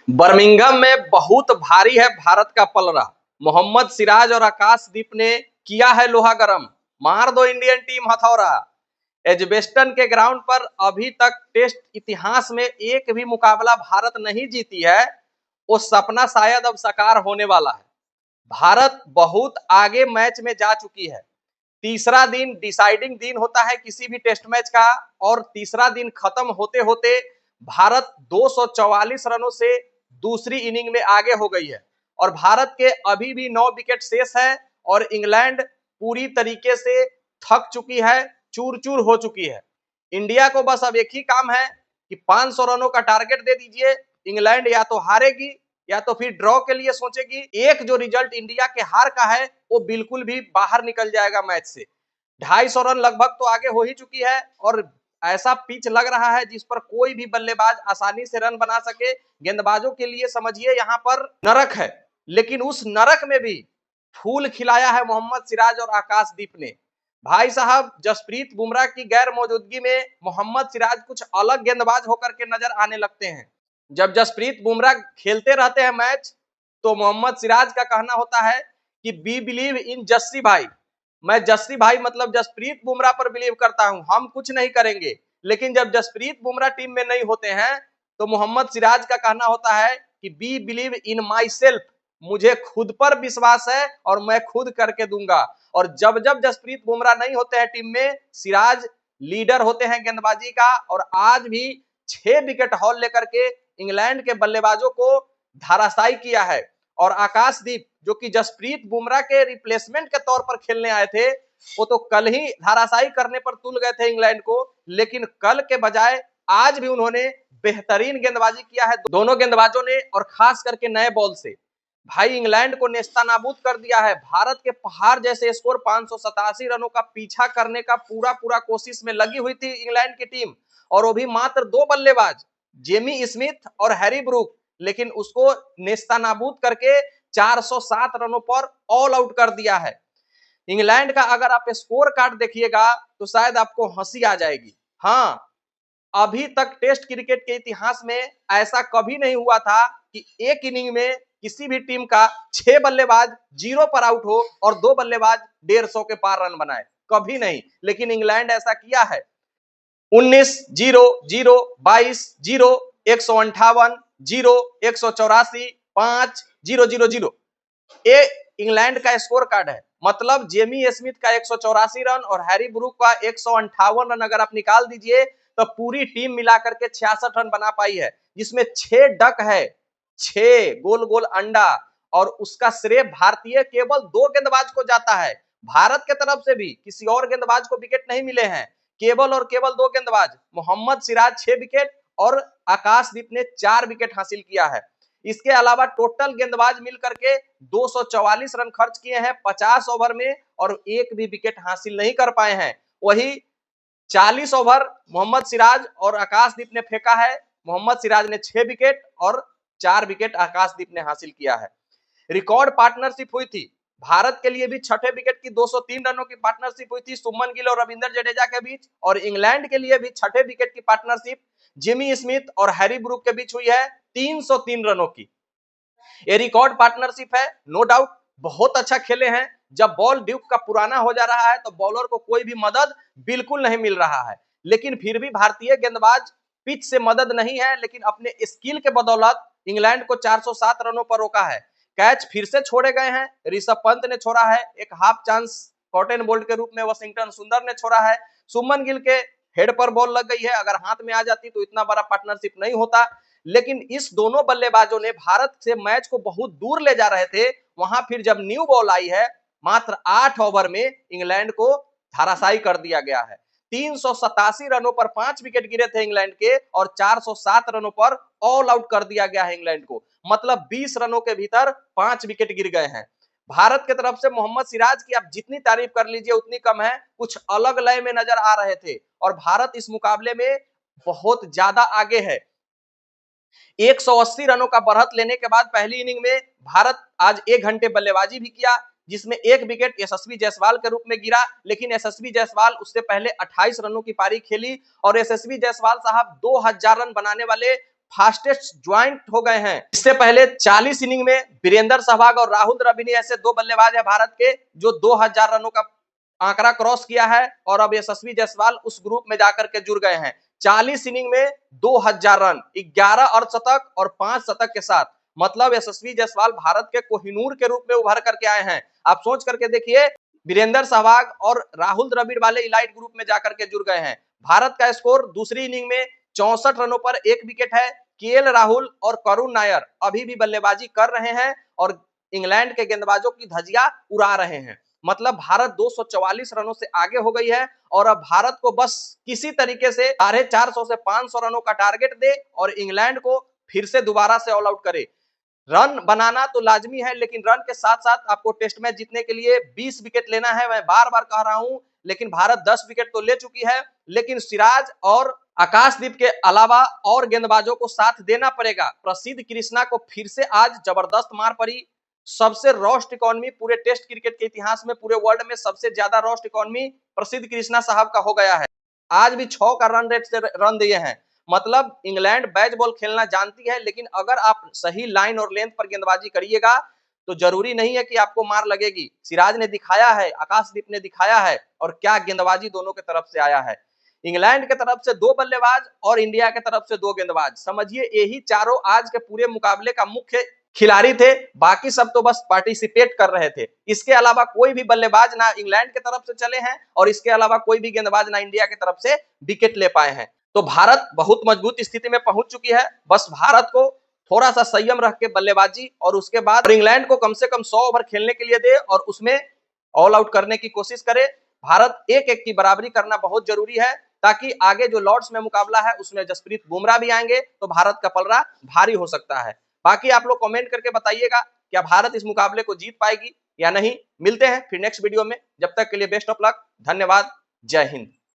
Birmingham में बहुत भारी है भारत का पलड़ा। मोहम्मद सिराज और आकाशदीप ने किया है लोहा गर्म। मार दो इंडियन टीम हथौड़ा। एजबेस्टन के ग्राउंड पर अभी तक टेस्ट इतिहास में एक भी मुकाबला भारत नहीं जीती है। वो सपना शायद अब साकार होने वाला है। भारत बहुत आगे मैच में जा चुकी है। तीसरा दिन डिसाइडिंग दिन होता है किसी भी टेस्ट मैच का, और तीसरा दिन खत्म होते होते भारत 244 रनों से दूसरी इनिंग में आगे हो गई है। और भारत के अभी भी 9 विकेट शेष है और इंग्लैंड पूरी तरीके से थक चुकी है, चूर चूर हो चुकी है। इंडिया को बस अब एक ही काम है कि 500 रनों का टारगेट दे दीजिए। इंग्लैंड या तो हारेगी या तो फिर ड्रॉ के लिए सोचेगी। एक जो रिजल्ट इंडिया के हार का है वो बिल्कुल भी बाहर निकल जाएगा मैच से। 250 रन लगभग तो आगे हो ही चुकी है और ऐसा पिच लग रहा है जिस पर कोई भी बल्लेबाज आसानी से रन बना सके। गेंदबाजों के लिए समझिए यहाँ पर नरक है, लेकिन उस नरक में भी फूल खिलाया है मोहम्मद सिराज और आकाशदीप ने। भाई साहब, जसप्रीत बुमराह की गैर मौजूदगी में मोहम्मद सिराज कुछ अलग गेंदबाज होकर के नजर आने लगते हैं। जब जसप्रीत बुमराह खेलते रहते हैं मैच तो मोहम्मद सिराज का कहना होता है कि वी बिलीव इन जस्सी भाई। मैं जस्सी भाई मतलब जसप्रीत बुमराह पर बिलीव करता हूं, हम कुछ नहीं करेंगे। लेकिन जब जसप्रीत बुमराह टीम में नहीं होते हैं तो मोहम्मद सिराज का कहना होता है कि we believe in myself, मुझे खुद पर विश्वास है और मैं खुद करके दूंगा। और जब जब जसप्रीत बुमराह नहीं होते हैं टीम में, सिराज लीडर होते हैं गेंदबाजी का। और आज भी 6 विकेट हॉल लेकर के इंग्लैंड के बल्लेबाजों को धाराशायी किया है। और आकाशदीप जो कि जसप्रीत बुमराह के रिप्लेसमेंट के तौर पर खेलने आए थे, वो तो कल ही धाराशायी करने पर तुल गए थे इंग्लैंड को। लेकिन कल के बजाय आज भी उन्होंने बेहतरीन गेंदबाजी किया है दोनों गेंदबाजों ने, और खास करके नए बॉल से भाई इंग्लैंड को नेस्तानाबूद कर दिया है। भारत के पहाड़ जैसे स्कोर 587 रनों का पीछा करने का पूरा कोशिश में लगी हुई थी इंग्लैंड की टीम, और वो भी मात्र 2 बल्लेबाज जेमी स्मिथ और हैरी ब्रूक, लेकिन उसको नेस्तानाबूद करके 407 रनों पर ऑल आउट कर दिया है। इंग्लैंड का अगर आप स्कोर कार्ड देखिएगा तो शायद आपको हंसी आ जाएगी। हाँ, अभी तक टेस्ट क्रिकेट के इतिहास में ऐसा कभी नहीं हुआ था कि एक इनिंग में किसी भी टीम का 6 बल्लेबाज 0 पर आउट हो और 2 बल्लेबाज 150 के पार रन बनाए, कभी नहीं। लेकिन इंग्लैंड ऐसा किया है। 19-0-0, 22-0, 158, 0, 184, 5, 0-0-0 ये इंग्लैंड का स्कोर कार्ड है। मतलब जेमी स्मिथ का 184 रन और हैरी ब्रूक का 158 रन अगर आप निकाल दीजिए तो पूरी टीम मिलाकर के 66 रन बना पाई है, जिसमें 6 डक है, 6 गोल गोल अंडा। और उसका श्रेय भारतीय केवल 2 गेंदबाज को जाता है। भारत के तरफ से भी किसी और गेंदबाज को विकेट नहीं मिले हैं, केवल और केवल 2 गेंदबाज, मोहम्मद सिराज 6 विकेट और आकाशदीप ने 4 विकेट हासिल किया है। इसके अलावा टोटल गेंदबाज मिलकर के 244 रन खर्च किए हैं 50 ओवर में और एक भी विकेट हासिल नहीं कर पाए हैं। वही 40 ओवर मोहम्मद सिराज और आकाशदीप ने फेंका है। मोहम्मद सिराज ने 6 विकेट और 4 विकेट आकाशदीप ने हासिल किया है। रिकॉर्ड पार्टनरशिप हुई थी भारत के लिए भी। छठे विकेट की 203 रनों की पार्टनरशिप हुई थी सुमन गिल और रविंद्र जडेजा के बीच, और इंग्लैंड के लिए भी छठे विकेट की पार्टनरशिप जिमी स्मिथ और हैरी ब्रूक के बीच हुई है 303 रनों की। ये रिकॉर्ड पार्टनरशिप है, नो डाउट। बहुत अच्छा खेले हैं। जब बॉल ड्यूक का पुराना हो जा रहा है तो बॉलर को कोई भी मदद बिल्कुल नहीं मिल रहा है, लेकिन फिर भी भारतीय गेंदबाज पिच से मदद नहीं है, लेकिन अपने स्किल के बदौलत इंग्लैंड को 407 रनों पर रोका है। कैच फिर से छोड़े गए हैं, ऋषभ पंत ने छोड़ा है, एक हाफ चांस कॉटन बोल्ट के रूप में वॉशिंगटन सुंदर ने छोड़ा है। सुमन गिल के हेड पर बॉल लग गई है, अगर हाथ में आ जाती तो इतना बड़ा पार्टनरशिप नहीं होता। लेकिन इस दोनों बल्लेबाजों ने भारत से मैच को बहुत दूर ले जा रहे थे। वहां फिर जब न्यू बॉल आई है, मात्र 8 ओवर में इंग्लैंड को धाराशायी कर दिया गया है। 387 रनों पर 5 विकेट गिरे थे इंग्लैंड के और 407 रनों पर ऑल आउट कर दिया गया है इंग्लैंड को। मतलब 20 रनों के भीतर 5 विकेट गिर गए हैं। भारत की तरफ से मोहम्मद सिराज की आप जितनी तारीफ कर लीजिए उतनी कम है। कुछ अलग लय में नजर आ रहे थे और भारत इस मुकाबले में बहुत ज्यादा आगे है। 180 रनों का बढ़त लेने के बाद पहली इनिंग में भारत आज 1 घंटे बल्लेबाजी भी किया, जिसमें 1 विकेट यशस्वी जायसवाल के रूप में गिरा। लेकिन यशस्वी जायसवाल उससे पहले 28 रनों की पारी खेली और यशस्वी जायसवाल साहब 2000 रन बनाने वाले फास्टेस्ट ज्वाइंट हो गए हैं। इससे पहले 40 इनिंग में वीरेंद्र सहवाग और राहुल द्रविड़ ऐसे दो बल्लेबाज है भारत के जो 2000 रनों का आंकड़ा क्रॉस किया है, और अब यशस्वी जायसवाल उस ग्रुप में जाकर के जुड़ गए हैं। 40 इनिंग में 2000 रन, 11 अर्धशतक और 5 शतक के साथ, मतलब यशस्वी जायसवाल भारत के कोहिनूर के रूप में उभर करके आए हैं। आप सोच करके देखिए, वीरेंद्र सहवाग और राहुल द्रविड़ वाले इलाइट ग्रुप में जाकर के जुड़ गए हैं। भारत का स्कोर दूसरी इनिंग में 64 रनों पर 1 विकेट है। केएल राहुल और करुण नायर अभी भी बल्लेबाजी कर रहे हैं और इंग्लैंड के गेंदबाजों की धज्जियां उड़ा रहे हैं। मतलब भारत 244 रनों से आगे हो गई है और अब भारत को बस किसी तरीके से 450 से 500 रनों का टारगेट दे और इंग्लैंड को फिर से दोबारा से ऑल आउट करे। रन बनाना तो लाजमी है, लेकिन रन के साथ साथ आपको टेस्ट मैच जीतने के लिए 20 विकेट लेना है। मैं बार बार कह रहा हूं, लेकिन भारत 10 विकेट तो ले चुकी है, लेकिन सिराज और आकाशदीप के अलावा और गेंदबाजों को साथ देना पड़ेगा। प्रसिद्ध कृष्णा को फिर से आज जबरदस्त मार पड़ी। सबसे रोस्ट इकॉनमी पूरे टेस्ट क्रिकेट के इतिहास में, पूरे वर्ल्ड में सबसे ज्यादा रोस्ट इकॉनमी प्रसिद्ध कृष्णा साहब का हो गया है। आज भी 6 का रन रेट से रन दिए हैं। मतलब इंग्लैंड बैच बॉल खेलना जानती है, लेकिन अगर आप सही लाइन और लेंथ पर गेंदबाजी करिएगा तो जरूरी नहीं है कि आपको मार लगेगी। सिराज ने दिखाया है, आकाशदीप ने दिखाया है, और क्या गेंदबाजी दोनों की तरफ से आया है। इंग्लैंड के तरफ से 2 बल्लेबाज और इंडिया के तरफ से 2 गेंदबाज, समझिए यही चारों आज के पूरे मुकाबले का मुख्य खिलाड़ी थे। बाकी सब तो बस पार्टिसिपेट कर रहे थे। इसके अलावा कोई भी बल्लेबाज ना इंग्लैंड की तरफ से चले हैं और इसके अलावा कोई भी गेंदबाज ना इंडिया की तरफ से विकेट ले पाए हैं। तो भारत बहुत मजबूत स्थिति में पहुंच चुकी है। बस भारत को थोड़ा सा संयम रख के बल्लेबाजी और उसके बाद इंग्लैंड को कम से कम 100 ओवर खेलने के लिए दे और उसमें ऑल आउट करने की कोशिश करे। भारत 1-1 की बराबरी करना बहुत जरूरी है, ताकि आगे जो लॉर्ड्स में मुकाबला है उसमें जसप्रीत बुमराह भी आएंगे तो भारत का पलड़ा भारी हो सकता है। बाकी आप लोग कमेंट करके बताइएगा क्या भारत इस मुकाबले को जीत पाएगी या नहीं। मिलते हैं फिर नेक्स्ट वीडियो में, जब तक के लिए बेस्ट ऑफ लक, धन्यवाद, जय हिंद।